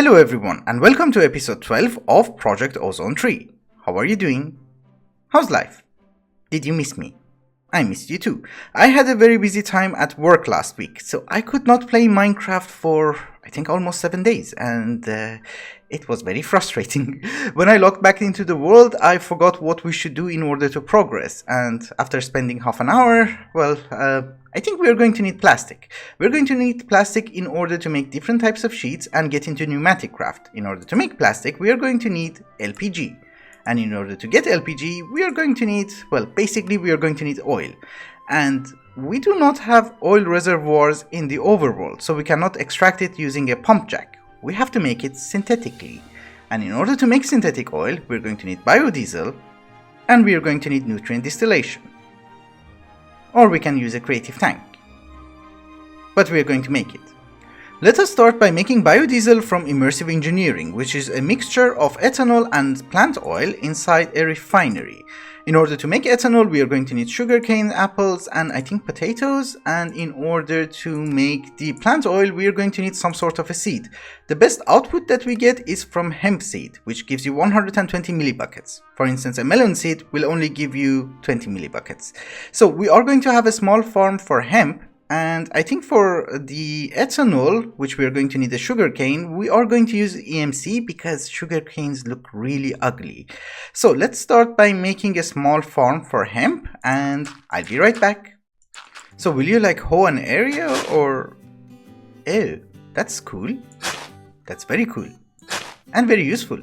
Hello everyone and welcome to episode 12 of Project Ozone 3. How are you doing? How's life? Did you miss me? I missed you too. I had a very busy time at work last week, so I could not play Minecraft for I think almost 7 days, and it was very frustrating. When I logged back into the world, I forgot what we should do in order to progress, and after spending half an hour, I think we are going to need plastic. We're going to need plastic in order to make different types of sheets and get into Magneticraft. In order to make plastic, we are going to need LPG. And in order to get LPG, we are going to need, we are going to need oil. And we do not have oil reservoirs in the overworld, so we cannot extract it using a pump jack. We have to make it synthetically. And in order to make synthetic oil, we're going to need biodiesel, and we are going to need nutrient distillation. Or we can use a creative tank. But we are going to make it. Let us start by making biodiesel from immersive engineering, which is a mixture of ethanol and plant oil inside a refinery. In order to make ethanol, we are going to need sugarcane, apples, and I think potatoes. And in order to make the plant oil, we are going to need some sort of a seed. The best output that we get is from hemp seed, which gives you 120 millibuckets. For instance, a melon seed will only give you 20 millibuckets. So we are going to have a small farm for hemp. And I think for the ethanol, which we are going to need the sugarcane, we are going to use EMC because sugarcanes look really ugly. So let's start by making a small farm for hemp, and I'll be right back. So will you like hoe an area or... Oh, that's cool. That's very cool. And very useful.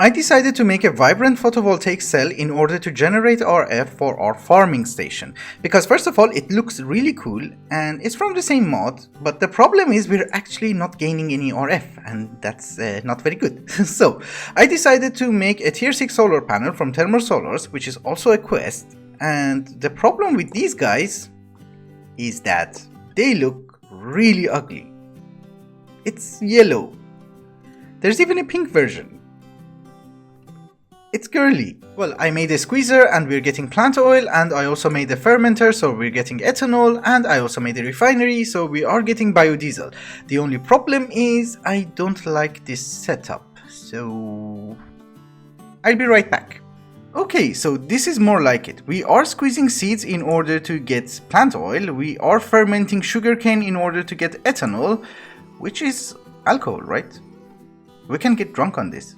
I decided to make a vibrant photovoltaic cell in order to generate RF for our farming station, because first of all it looks really cool and it's from the same mod, but the problem is we're actually not gaining any RF, and that's not very good. So I decided to make a tier 6 solar panel from Thermosolars, which is also a quest, and the problem with these guys is that they look really ugly. It's yellow. There's even a pink version. It's girly. Well, I made a squeezer and we're getting plant oil, and I also made a fermenter, so we're getting ethanol, and I also made a refinery, so we are getting biodiesel. The only problem is I don't like this setup, so I'll be right back. Okay, so this is more like it. We are squeezing seeds in order to get plant oil, we are fermenting sugarcane in order to get ethanol, which is alcohol, right? We can get drunk on this.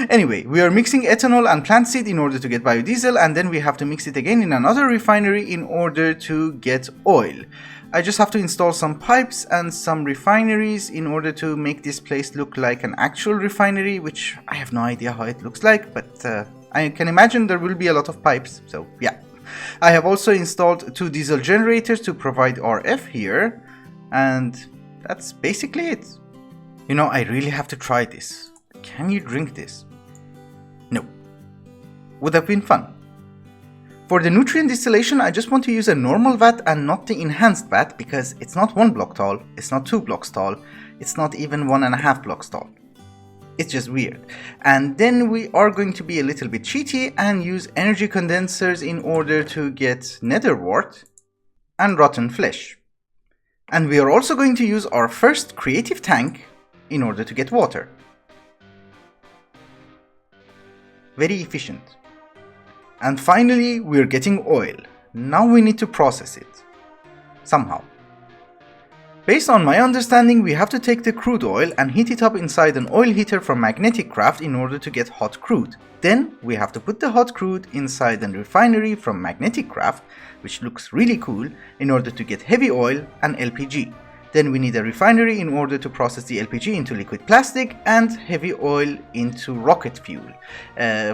Anyway, we are mixing ethanol and plant seed in order to get biodiesel, and then we have to mix it again in another refinery in order to get oil. I just have to install some pipes and some refineries in order to make this place look like an actual refinery, which I have no idea how it looks like, but I can imagine there will be a lot of pipes, so yeah. I have also installed 2 diesel generators to provide RF here, and that's basically it. You know, I really have to try this. Can you drink this? No. Would have been fun. For the nutrient distillation, I just want to use a normal vat and not the enhanced vat, because it's not 1 block tall, it's not 2 blocks tall, it's not even 1.5 blocks tall. It's just weird. And then we are going to be a little bit cheaty and use energy condensers in order to get nether wart and rotten flesh. And we are also going to use our first creative tank in order to get water. Very efficient. And finally, we're getting oil. Now we need to process it. Somehow. Based on my understanding, we have to take the crude oil and heat it up inside an oil heater from Magneticraft in order to get hot crude. Then we have to put the hot crude inside a refinery from Magneticraft, which looks really cool, in order to get heavy oil and LPG. Then we need a refinery in order to process the LPG into liquid plastic and heavy oil into rocket fuel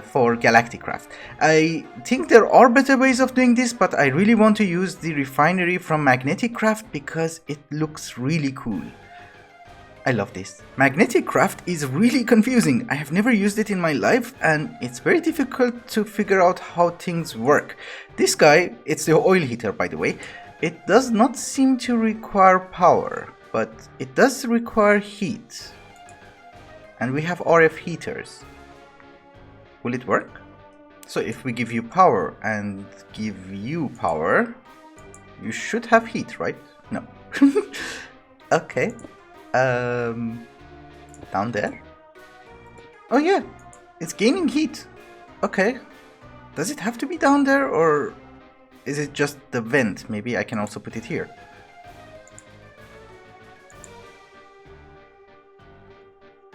for Galacticraft. I think there are better ways of doing this, but I really want to use the refinery from Magneticraft because it looks really cool. I love this. Magneticraft is really confusing. I have never used it in my life and it's very difficult to figure out how things work. This guy, it's the oil heater by the way, it does not seem to require power, but it does require heat. And we have RF heaters. Will it work? So if we give you power and give you power, you should have heat, right? No. Okay. Down there? Oh yeah, it's gaining heat. Okay. Does it have to be down there, or is it just the vent? Maybe I can also put it here.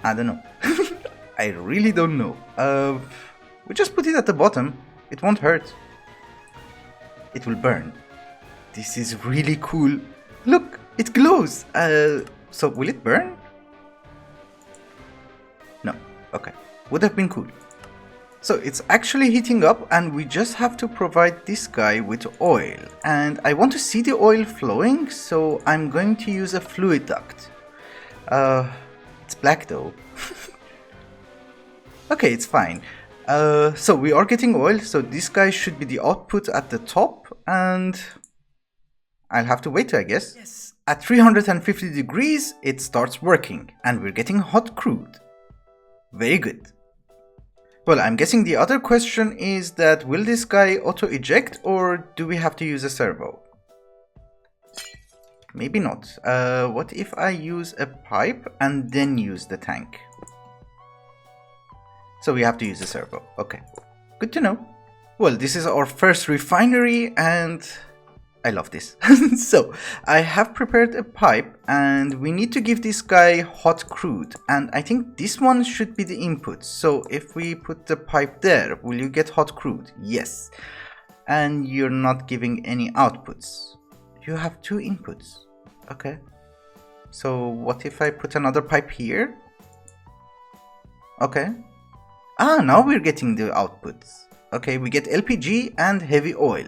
I don't know. I really don't know. We just put it at the bottom. It won't hurt. It will burn. This is really cool. Look, it glows. So will it burn? No. Okay. Would have been cool. So it's actually heating up, and we just have to provide this guy with oil. And I want to see the oil flowing, so I'm going to use a fluid duct. It's black though. Okay, it's fine. So we are getting oil, so this guy should be the output at the top, and I'll have to wait, I guess. Yes. At 350 degrees, it starts working, and we're getting hot crude. Very good. Well, I'm guessing the other question is that will this guy auto-eject, or do we have to use a servo? Maybe not. What if I use a pipe and then use the tank? So we have to use a servo. Okay, good to know. Well, this is our first refinery, and I love this. So I have prepared a pipe, and we need to give this guy hot crude, and I think this one should be the input. So if we put the pipe there, will you get hot crude? Yes. And you're not giving any outputs. You have 2 inputs. Okay. So what if I put another pipe here? Okay. Ah, now we're getting the outputs. Okay, we get LPG and heavy oil.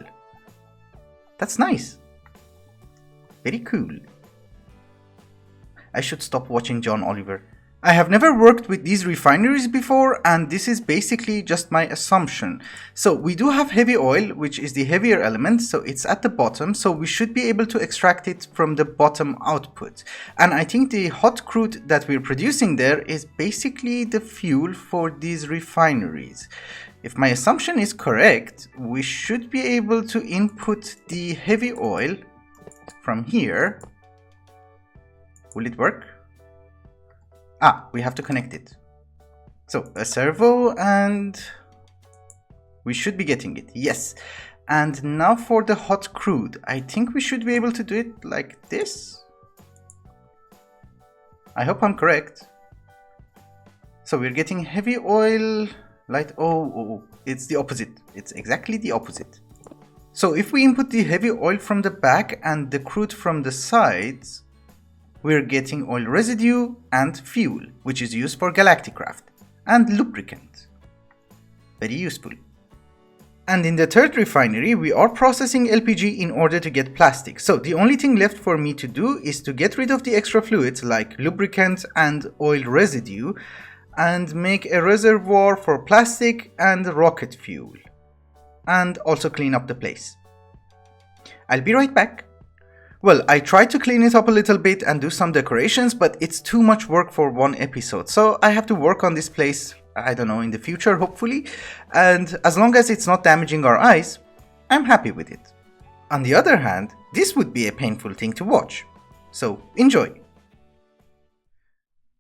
That's nice. Very cool. I should stop watching John Oliver. I have never worked with these refineries before, and this is basically just my assumption. So we do have heavy oil, which is the heavier element, so it's at the bottom, so we should be able to extract it from the bottom output. And I think the hot crude that we're producing there is basically the fuel for these refineries. If my assumption is correct, we should be able to input the heavy oil from here. Will it work? Ah, we have to connect it. So a servo, and we should be getting it. Yes. And now for the hot crude. I think we should be able to do it like this. I hope I'm correct. So we're getting heavy oil, light. Oh, it's the opposite. It's exactly the opposite. So if we input the heavy oil from the back and the crude from the sides, we're getting oil residue and fuel, which is used for Galacticraft, and lubricant. Very useful. And in the third refinery, we are processing LPG in order to get plastic. So the only thing left for me to do is to get rid of the extra fluids like lubricant and oil residue, and make a reservoir for plastic and rocket fuel. And also clean up the place. I'll be right back. Well, I tried to clean it up a little bit and do some decorations, but it's too much work for one episode. So I have to work on this place, I don't know, in the future, hopefully. And as long as it's not damaging our eyes, I'm happy with it. On the other hand, this would be a painful thing to watch. So enjoy.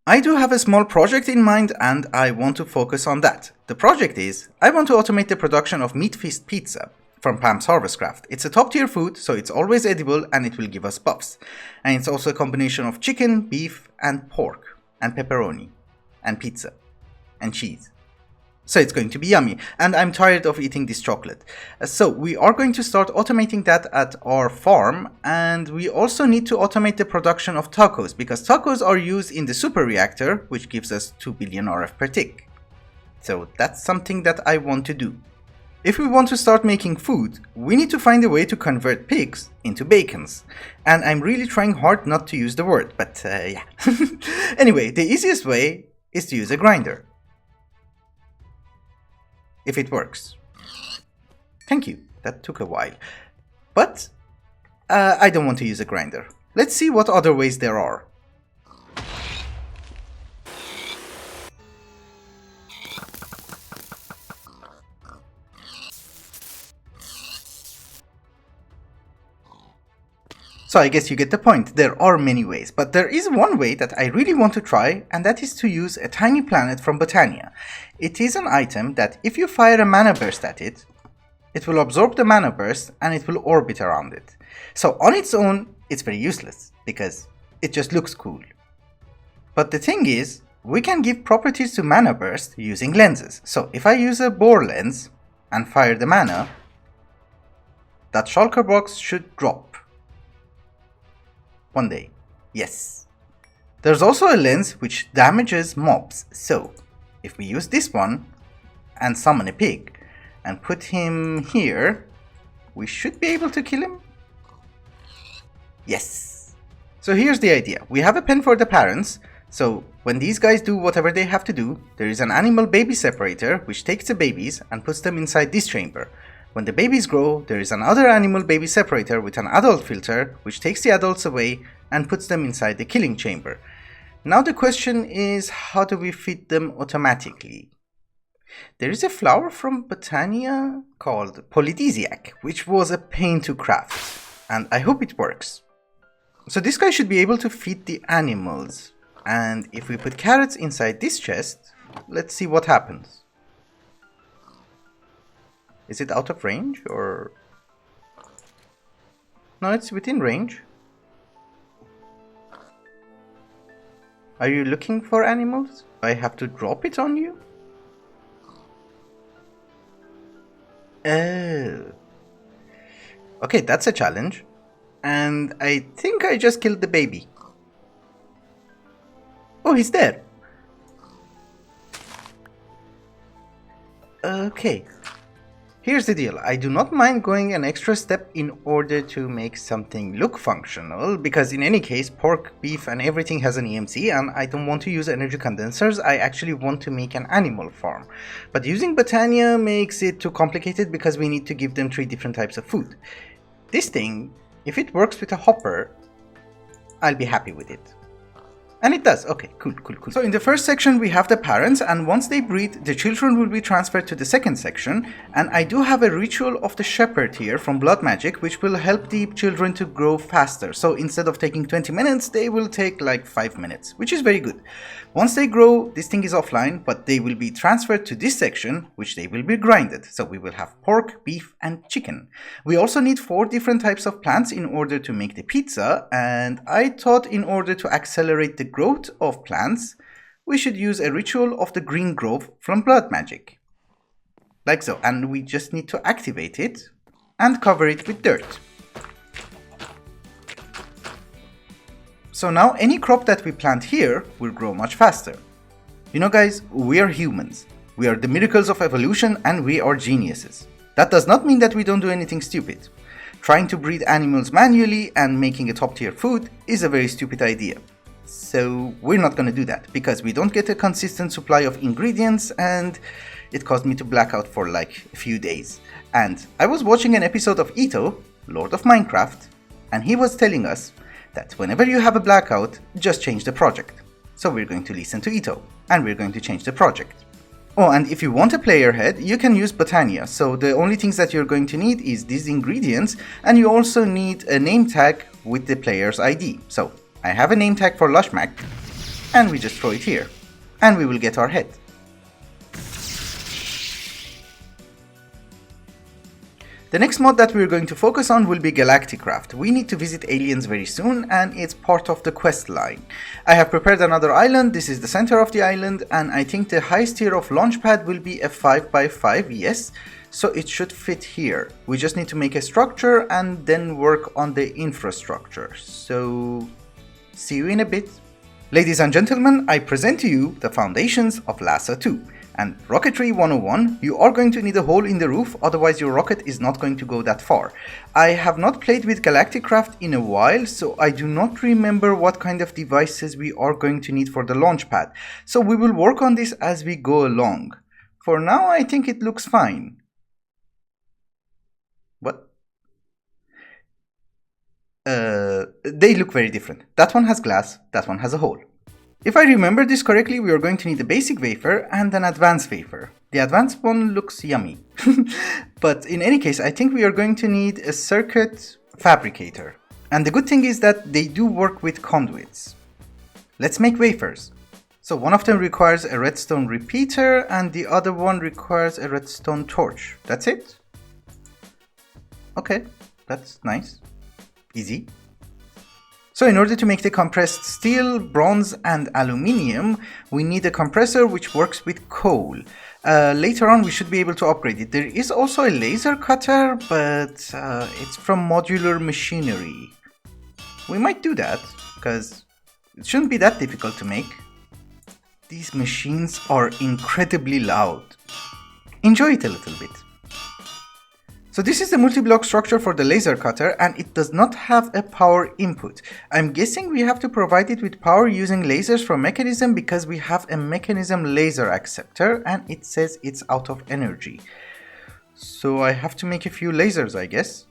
I do have a small project in mind, and I want to focus on that. The project is, I want to automate the production of Meat Feast Pizza from Pam's Harvestcraft. It's a top tier food, so it's always edible and it will give us buffs. And it's also a combination of chicken, beef, and pork, and pepperoni, and pizza, and cheese. So it's going to be yummy, and I'm tired of eating this chocolate. So we are going to start automating that at our farm, and we also need to automate the production of tacos, because tacos are used in the super reactor, which gives us 2 billion RF per tick. So that's something that I want to do. If we want to start making food, we need to find a way to convert pigs into bacons. And I'm really trying hard not to use the word, but yeah. Anyway, the easiest way is to use a grinder. If it works. Thank you, that took a while. But I don't want to use a grinder. Let's see what other ways there are. So I guess you get the point. There are many ways, but there is one way that I really want to try, and that is to use a tiny planet from Botania. It is an item that if you fire a mana burst at it, it will absorb the mana burst and it will orbit around it. So on its own, it's very useless because it just looks cool. But the thing is, we can give properties to mana burst using lenses. So if I use a bore lens and fire the mana, that shulker box should drop. One day. Yes. There's also a lens which damages mobs. So if we use this one and summon a pig and put him here, we should be able to kill him. Yes. So here's the idea. We have a pen for the parents. So when these guys do whatever they have to do, there is an animal baby separator which takes the babies and puts them inside this chamber. When the babies grow, there is another animal baby separator with an adult filter which takes the adults away and puts them inside the killing chamber. Now the question is, how do we feed them automatically? There is a flower from Botania called Polydesiac, which was a pain to craft, and I hope it works. So this guy should be able to feed the animals, and if we put carrots inside this chest, let's see what happens. Is it out of range or... No, it's within range. Are you looking for animals? I have to drop it on you? Oh. Okay, that's a challenge. And I think I just killed the baby. Oh, he's there. Okay. Here's the deal. I do not mind going an extra step in order to make something look functional, because in any case, pork, beef and everything has an EMC and I don't want to use energy condensers. I actually want to make an animal farm. But using Botania makes it too complicated because we need to give them 3 different types of food. This thing, if it works with a hopper, I'll be happy with it. And it does. Okay, cool. So in the first section we have the parents, and once they breed, the children will be transferred to the second section. And I do have a ritual of the shepherd here from blood magic, which will help the children to grow faster. So instead of taking 20 minutes, they will take like 5 minutes, which is very good. Once they grow, this thing is offline, but they will be transferred to this section, which they will be grinded. So we will have pork, beef and chicken. We also need 4 different types of plants in order to make the pizza, and I thought in order to accelerate the growth of plants, we should use a ritual of the green grove from blood magic. Like so, and we just need to activate it and cover it with dirt. So now any crop that we plant here will grow much faster. You know guys, we are humans. We are the miracles of evolution and we are geniuses. That does not mean that we don't do anything stupid. Trying to breed animals manually and making a top tier food is a very stupid idea. So we're not gonna do that because we don't get a consistent supply of ingredients and it caused me to black out for like a few days. And I was watching an episode of Ito, Lord of Minecraft, and he was telling us that whenever you have a blackout, just change the project. So we're going to listen to Ito and we're going to change the project. Oh, and if you want a player head, you can use Botania. So the only things that you're going to need is these ingredients, and you also need a name tag with the player's ID. So I have a name tag for Lashmak, and we just throw it here, and we will get our head. The next mod that we're going to focus on will be Galacticraft. We need to visit aliens very soon, and it's part of the quest line. I have prepared another island. This is the center of the island, and I think the highest tier of launch pad will be a 5x5, yes. So it should fit here. We just need to make a structure and then work on the infrastructure. So see you in a bit. Ladies and gentlemen, I present to you the foundations of LASA 2. And Rocketry 101, you are going to need a hole in the roof, otherwise your rocket is not going to go that far. I have not played with Galacticraft in a while, so I do not remember what kind of devices we are going to need for the launch pad. So we will work on this as we go along. For now, I think it looks fine. What? They look very different. That one has glass, that one has a hole. If I remember this correctly, we are going to need a basic wafer and an advanced wafer. The advanced one looks yummy. But in any case, I think we are going to need a circuit fabricator. And the good thing is that they do work with conduits. Let's make wafers. So one of them requires a redstone repeater and the other one requires a redstone torch. That's it? Okay, that's nice. Easy. So in order to make the compressed steel, bronze and aluminium, we need a compressor which works with coal. Later on we should be able to upgrade it. There is also a laser cutter, but it's from modular machinery. We might do that, because it shouldn't be that difficult to make. These machines are incredibly loud. Enjoy it a little bit. So this is the multi-block structure for the laser cutter and it does not have a power input. I'm guessing we have to provide it with power using lasers from Mechanism because we have a Mechanism laser acceptor and it says it's out of energy. So I have to make a few lasers, I guess.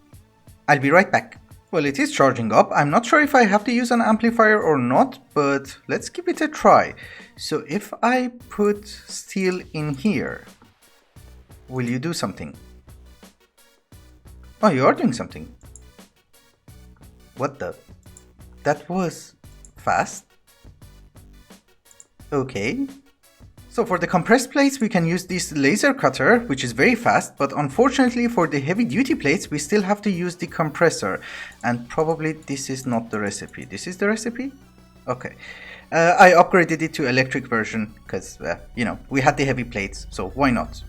I'll be right back. Well, it is charging up. I'm not sure if I have to use an amplifier or not, but let's give it a try. So if I put steel in here, will you do something? Oh, you are doing something. What the? That was fast. Okay. So for the compressed plates, we can use this laser cutter, which is very fast, but unfortunately for the heavy duty plates, we still have to use the compressor. And probably this is not the recipe. This is the recipe? Okay. I upgraded it to electric version because, you know, we had the heavy plates, so why not?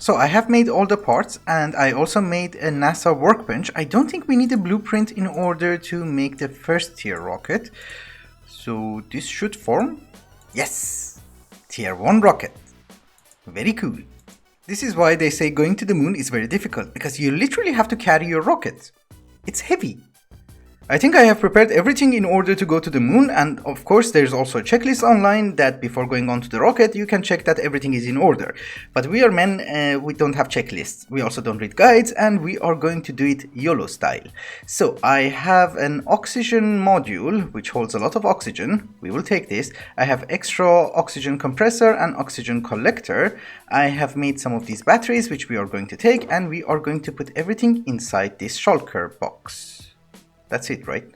So I have made all the parts and I also made a NASA workbench. I don't think we need a blueprint in order to make the first tier rocket. So this should form. Yes! Tier 1 rocket. Very cool. This is why they say going to the moon is very difficult, because you literally have to carry your rocket. It's heavy. I think I have prepared everything in order to go to the moon, and of course there's also a checklist online that before going on to the rocket you can check that everything is in order. But we are men, we don't have checklists, we also don't read guides, and we are going to do it YOLO style. So I have an oxygen module which holds a lot of oxygen. We will take this. I have extra oxygen compressor and oxygen collector. I have made some of these batteries which we are going to take, and we are going to put everything inside this shulker box. That's it, right?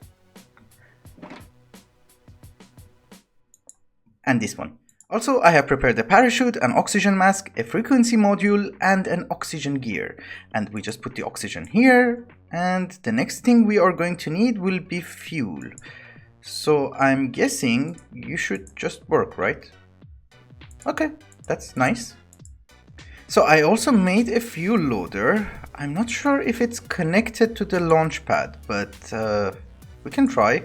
And this one. Also, I have prepared a parachute, an oxygen mask, a frequency module, and an oxygen gear. And we just put the oxygen here. And the next thing we are going to need will be fuel. So I'm guessing you should just work, right? Okay, that's nice. So I also made a fuel loader. I'm not sure if it's connected to the launch pad, but we can try.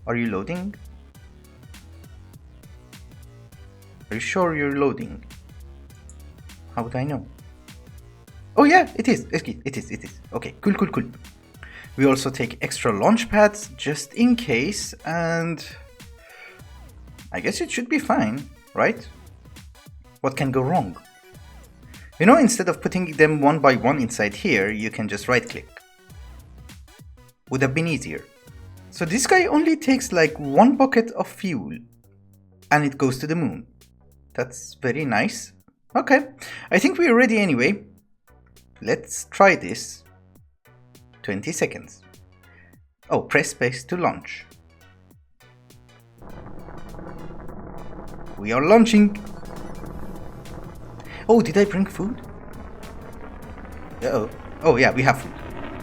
Are you loading? Are you sure you're loading? How would I know? Oh yeah, it is. It is. Okay, cool. We also take extra launch pads just in case, and I guess it should be fine, right? What can go wrong? You know, instead of putting them one by one inside here, you can just right click. Would have been easier. So this guy only takes like 1 bucket of fuel and it goes to the moon. That's very nice. Okay, I think we're ready anyway. Let's try this. 20 seconds. Oh, press space to launch. We are launching. Oh, did I bring food? Uh-oh. Oh yeah, we have food.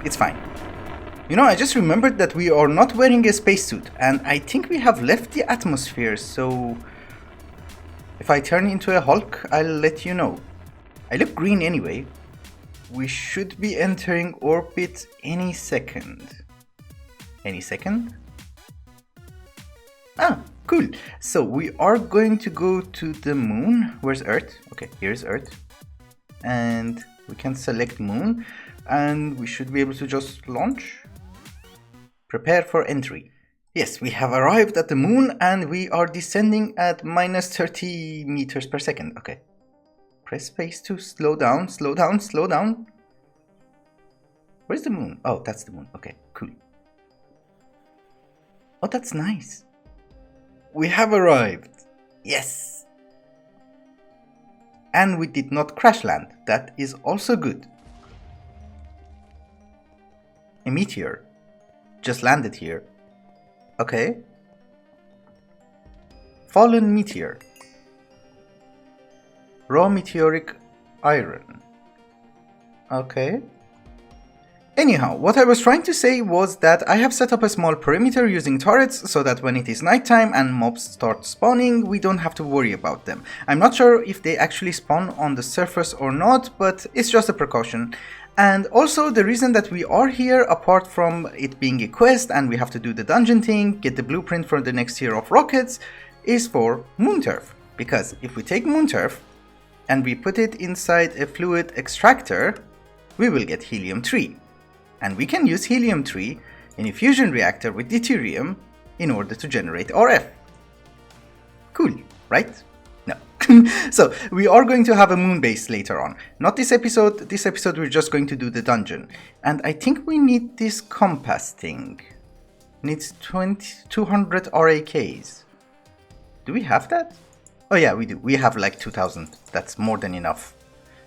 It's fine. You know, I just remembered that we are not wearing a spacesuit, and I think we have left the atmosphere, so if I turn into a Hulk, I'll let you know. I look green anyway. We should be entering orbit any second. Any second? Ah, cool. So we are going to go to the moon. Where's Earth? Okay, here's Earth. And we can select moon and we should be able to just launch. Prepare for entry. Yes, we have arrived at the moon and we are descending at minus 30 meters per second. Okay. Press space to slow down. Where's the moon? Oh, that's the moon. Okay, cool. Oh, that's nice. We have arrived. Yes. And we did not crash land. That is also good. A meteor. just landed here. Okay. Fallen meteor. Raw meteoric iron. Okay. Anyhow, what I was trying to say was that I have set up a small perimeter using turrets so that when it is nighttime and mobs start spawning, we don't have to worry about them. I'm not sure if they actually spawn on the surface or not, but it's just a precaution. And also the reason that we are here, apart from it being a quest and we have to do the dungeon thing, get the blueprint for the next tier of rockets, is for moon turf. Because if we take moon turf and we put it inside a fluid extractor, we will get helium-3. And we can use helium-3 in a fusion reactor with deuterium in order to generate RF. Cool, right? No. So, we are going to have a moon base later on. Not this episode. This episode we're just going to do the dungeon. And I think we need this compass thing. Needs 200 RAKs. Do we have that? Oh yeah, we do. We have like 2000. That's more than enough.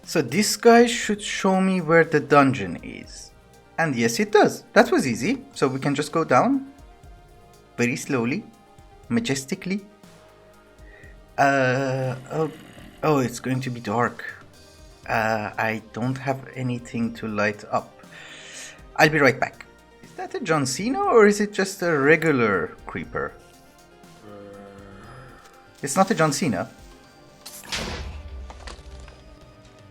So this guy should show me where the dungeon is. And yes, it does. That was easy. So we can just go down. Very slowly. Majestically. Oh, it's going to be dark. I don't have anything to light up. I'll be right back. Is that a John Cena or is it just a regular creeper? It's not a John Cena.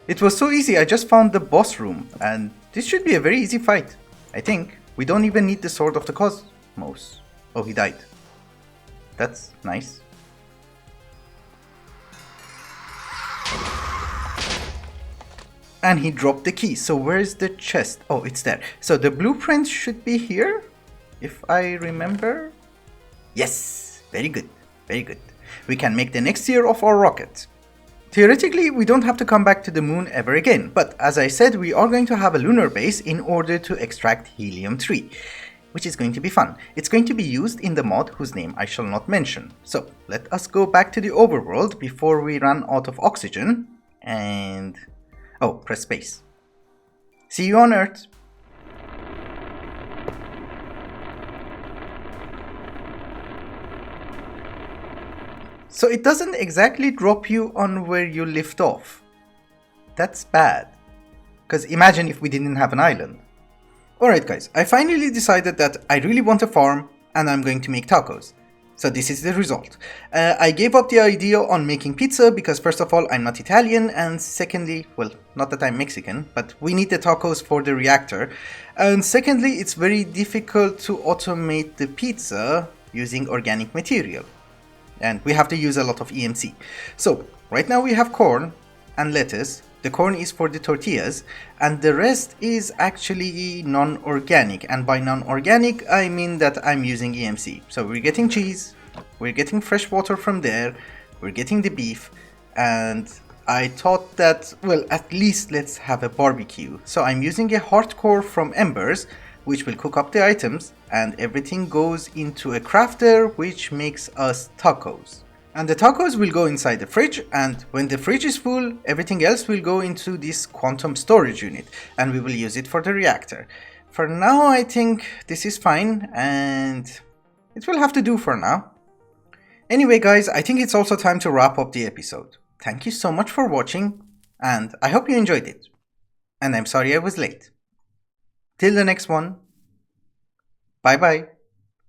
It was so easy, I just found the boss room, and this should be a very easy fight, I think. We don't even need the Sword of the Cosmos. Oh, he died. That's nice. And he dropped the key, so where's the chest? Oh, it's there. So the blueprint should be here, if I remember. Yes, very good, very good. We can make the next tier of our rocket. Theoretically, we don't have to come back to the moon ever again, but as I said, we are going to have a lunar base in order to extract helium-3, which is going to be fun. It's going to be used in the mod whose name I shall not mention. So, let us go back to the overworld before we run out of oxygen, and... oh, press space. See you on Earth! So it doesn't exactly drop you on where you lift off. That's bad. Because imagine if we didn't have an island. Alright guys, I finally decided that I really want a farm and I'm going to make tacos. So this is the result. I gave up the idea on making pizza because first of all I'm not Italian, and secondly, well, not that I'm Mexican, but we need the tacos for the reactor. And secondly, it's very difficult to automate the pizza using organic material. And we have to use a lot of EMC. So right now we have corn and lettuce. The corn is for the tortillas and the rest is actually non-organic, and by non-organic I mean that I'm using EMC. So we're getting cheese, we're getting fresh water from there, we're getting the beef, and I thought that, well, at least let's have a barbecue. So I'm using a hardcore from embers, which will cook up the items, and everything goes into a crafter which makes us tacos. And the tacos will go inside the fridge, and when the fridge is full, everything else will go into this quantum storage unit, and we will use it for the reactor. For now I think this is fine, and it will have to do for now. Anyway guys, I think it's also time to wrap up the episode. Thank you so much for watching, and I hope you enjoyed it. And I'm sorry I was late. Till the next one. Bye bye.